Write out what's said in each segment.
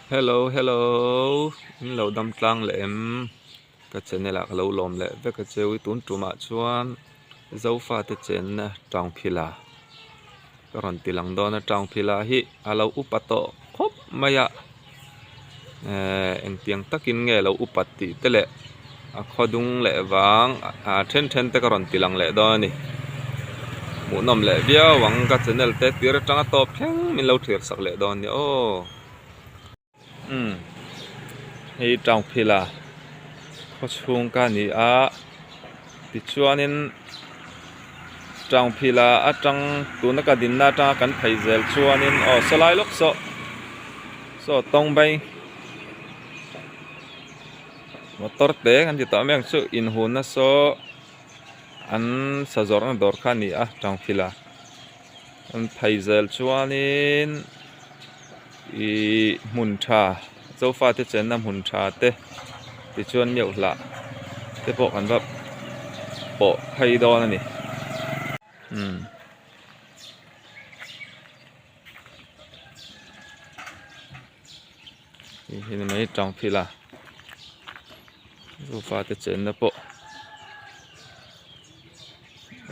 Hello, lâu đâm tlang lệ em cái chuyện này là lâu lom lệ với cái chơi tốn trụ mạ chuan Zofate Chenna Taungphila cái ròn tilang đó là Taungphila hi lâu upato khop maya anh tiếng takin nghe lâu upati tele khodung lệ vang ten te cái ròn tilang lệ đó nè mũ nôm lệ bia wang cái chuyện này te tira trăng top phèn min lâu thiệt sắc lệ đó nè ô hi Taungphila có chung cái này thì chuanin Taungphila trăng tu nó cái din na trăng kan phai zel chuanin salai lok so tong bay motor te kan ti ta meng chu in hun na so an sajor na dor khan ni Taungphila an phai zel chuanin i mun tha Zofate Chenna mun tha te ti chuan miau hla te pok an va po phai do na ni hiện mấy Taungphila Zofate Chenna po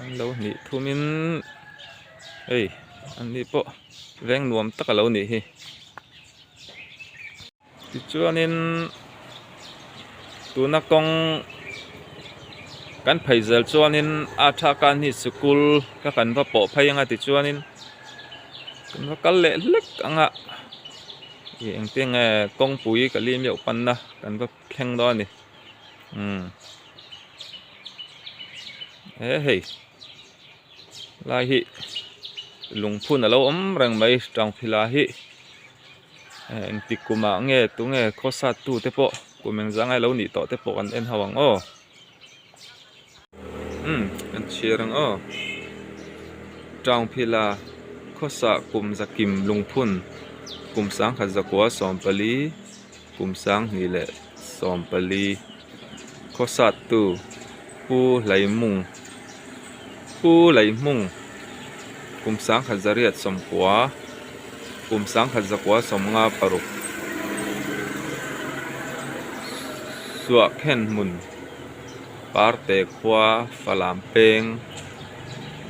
lâu nị thu min anh đi po veng nuam tất cả lâu nị hi thì cho nên tu na công kan phai zel cho nên tha kan hi school ka kan va po phai anga ti cho nên kan va kal le lek anga thì anh tiếng công pui ka lim yau pan na kan va thleng do ni lai hi lung phun alo rang mai Taungphila hi anh ti kuma nghe tu nghe khosa tu te po kumeng zang ai lo ni to te po kan en hawang kan chirang Taungphila khosa kum zakim lung phun kum sang kha zakwa sompali kum sang ni le sompali khosa tu pu lai mung kum sang kha zariat somkwa kum sang kha zakwa somnga paruk suwa khen mun parte khua falam peng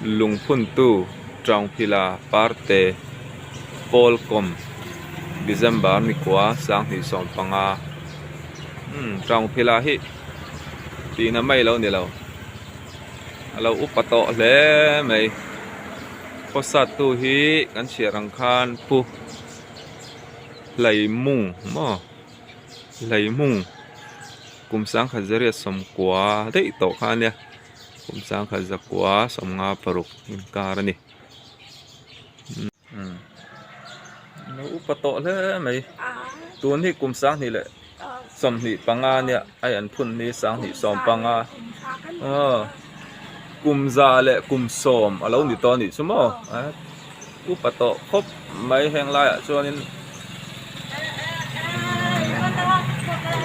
lung phun tu Taungphila parte polkom December ni khua sang hi som panga Taungphila hi ti na mai lo ni lo upato le mai khosa tu hi kan chirang khan pu lai mung kum sang kha zaria som kwa dei to khan ya kum sang kha zakwa som nga paruk in kar ni no upato le mai tun hi kum sang ni le som ni panga nia ai an phun ni sang ni som panga kum za le kum som alo ni to ni sumo upato khop mai heng lai chuanin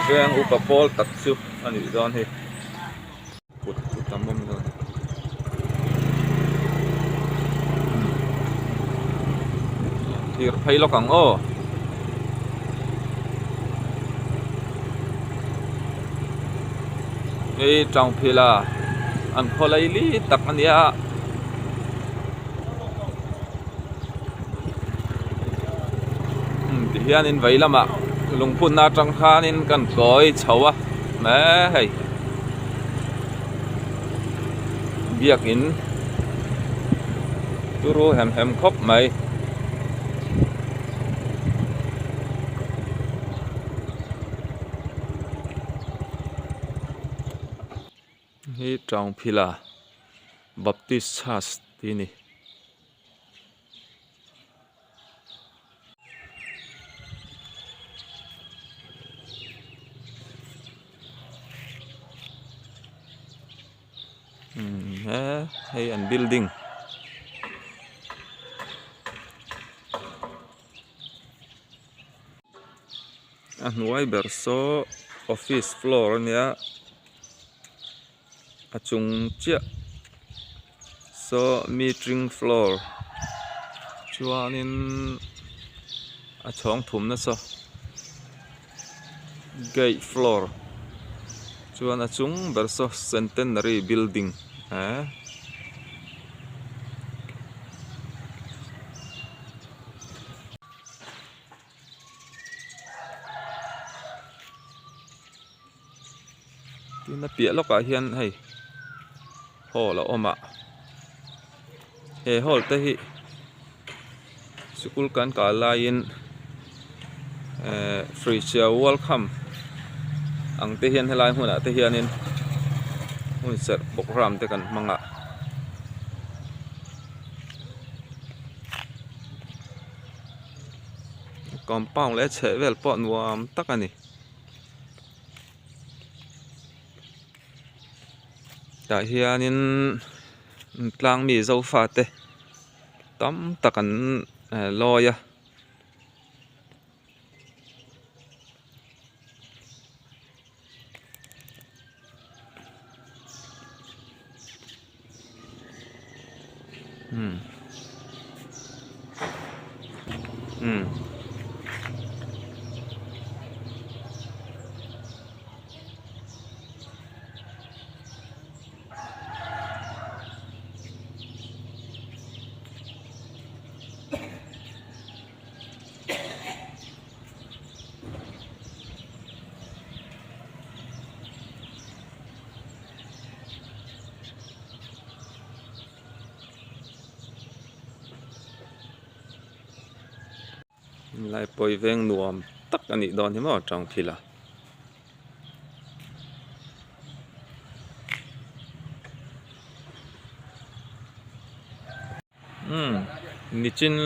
veng upapol tak chu ani don hi put tamom don thir phai lokang Taungphila an kholai li tak ania hian in veilama lungphun na tang khan in kan koi chawa me hei biak in turu hem khop mai hi Taungphila Baptist Church tini hay an building nuai berso office floor nia achung chia so meeting floor chuanin a chhawng thum na so gate floor chuan a chung berso centenary building tin a piah lawkah hian hei hall a awm a he hall te hi school kan kal laiin free child welcome ang te hian helai hmunah te hianin hun ser program te kan hmanga compound le chhevel pawh nuam tak ani tah hianin tlang mi Zofate tam takan loya lai poi veng nuam tak ani don hi mo Taungphila nichin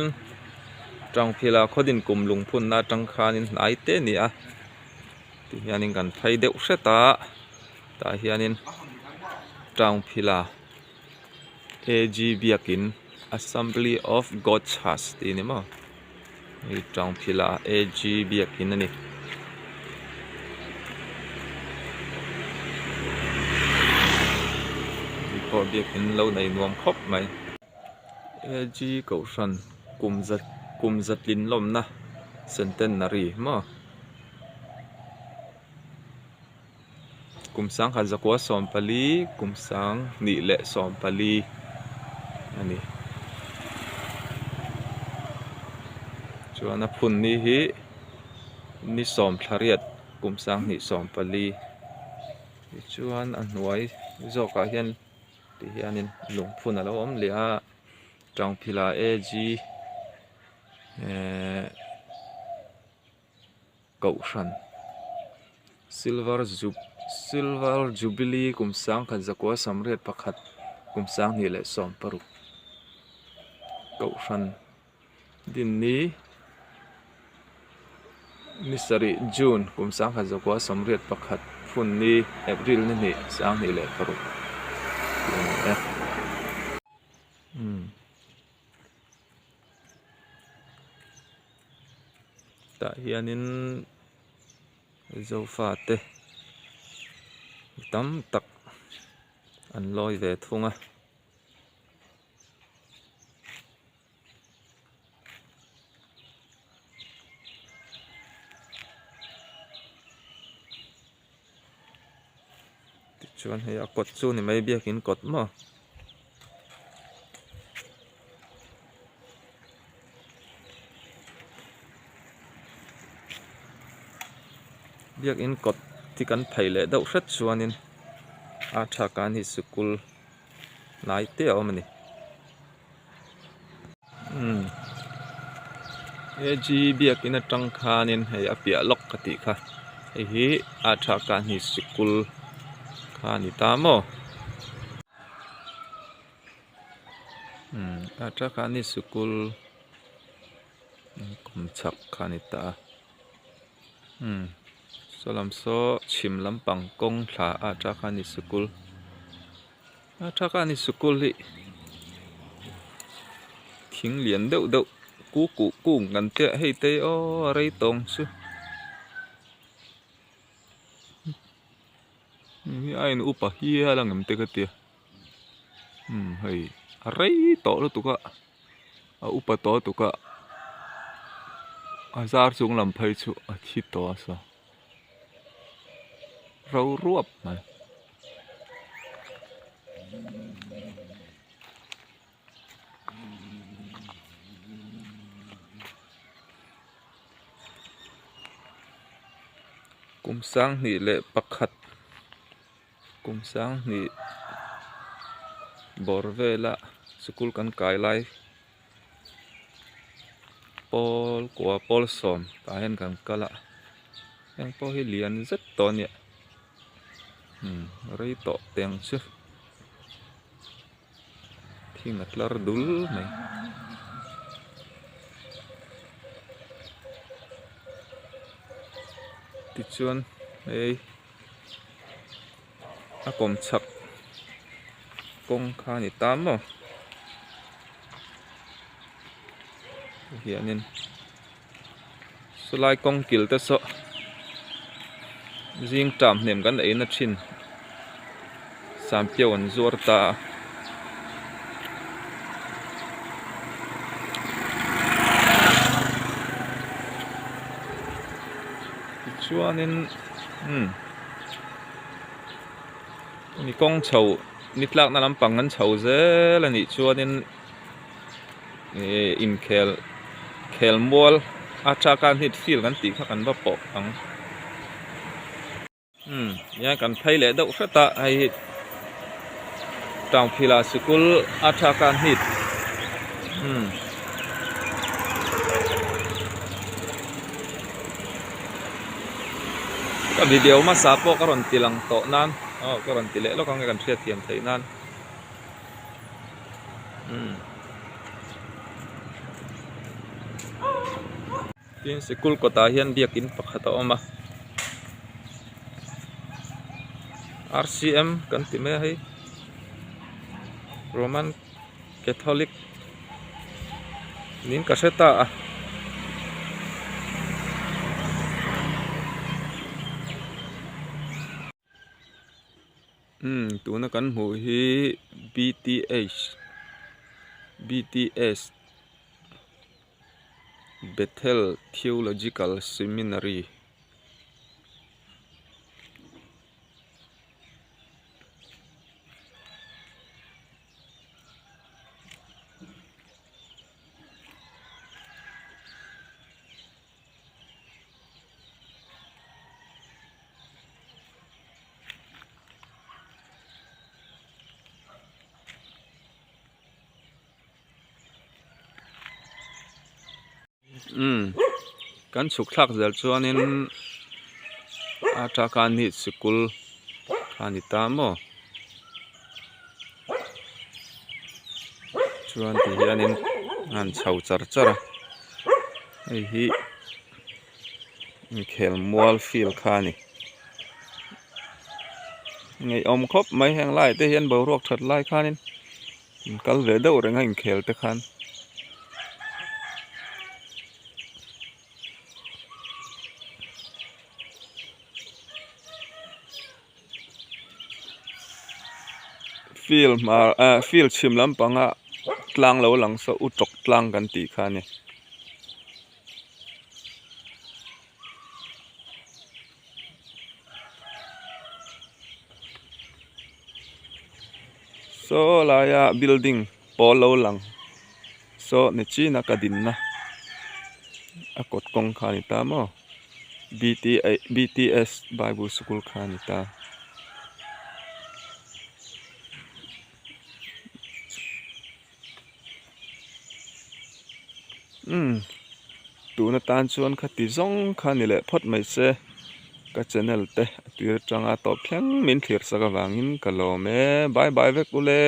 Taungphila khodin kum lungphun na tangkhanin ai te ni a ti hianin kan phai deuh hreta ta hianin Taungphila AG biakin Assembly of God Church ti ni mo Taungphila AG biakin ani ko biakin lo nei nuam khop mai AG cậu săn cùng giật lín lom na centenary mà cùng sáng khăn giặc quá xóm pali cùng sáng nị lệ xóm pali anh cho nó phun ni hi ni xóm thariat cùng sáng nị xóm pali chuan anh nuôi do cả hiền thì hiền lùng phun ở đâu ôm lia Taungphila AG cậu săn silver jubilee cùng sáng khăn giặc quá xóm riết pakhat cùng sáng nị lệ xóm paruk cậu săn din ni sari June cùng sáng khăn giặc quá xóm riết pakhat phun ni April ni sáng nị lệ paruk ta hianin Zofate tam tak an loi ve thunga chuan hei a kot chu ni mai biakin kot mo biak in kot ti kan phei le deuh hret chuanin a tha kan hi school nai te awm ani AG biak in atang khanin hei a pia lok ka ti kha hei hi a tha kan hi school khani ta mo a tha kan hi school kum chak khani ta solam so chim lampang kong thla a trakhani school hi thing lian deuh deuh ku ngan te hei te o rei tong chu hi ain upa hi lang am te ka tia hei a rei to lo tuka a upa to tuka a zar chung lam phai chu a thi to sa râu ruột mà cùng sang nị lệ bạc khát cùng sang nị bor về là school kan kai lai Paul của Paulson Tahan kan kala yang po hi lian rất to nhẹ rei to teng chứ thì ngặt lar dul này ti chuan ei a kom chak kong kha ni tam mo hianin sulai kong kil te so jing tam nem kan ei na thin sam piao an zuar ta chuanin ni kong chho ni tlak na lampang an chho zel ani chuanin in khel mol acha kan hit feel kan ti kha kan ba pok ang ya kan phai le deuh hrata ai Taungphila school acha kan hit ka video ma sa po karon tilang to nan karon tile lo kang kan thriat thiam thei nan tin school ko ta hian biakin pakhat a awma RCM kan ti me hei Roman Catholic nin ka seta a tuna kan hmu hi BTS Bethel Theological Seminary kan chuk thak zel chuanin ata kan hi school ani ta mo chuan ti hianin an chho char chara ei hi khel mual fil khani ngei om khop mai hang lai te hian bo rok that lai khanin kal ve deuh renga in khel te khan feel chim lampanga tlang lo lang so utok tlang kan ti khani so la ya building pol lo lang so ni chi na ka din na akot kong khani ta mo BTS Bible School khani ta tuna tan chuan khati zong khani le phot mai se ka channel te tir tanga to phyang min thlir saka wangin kalome bye bye ve kule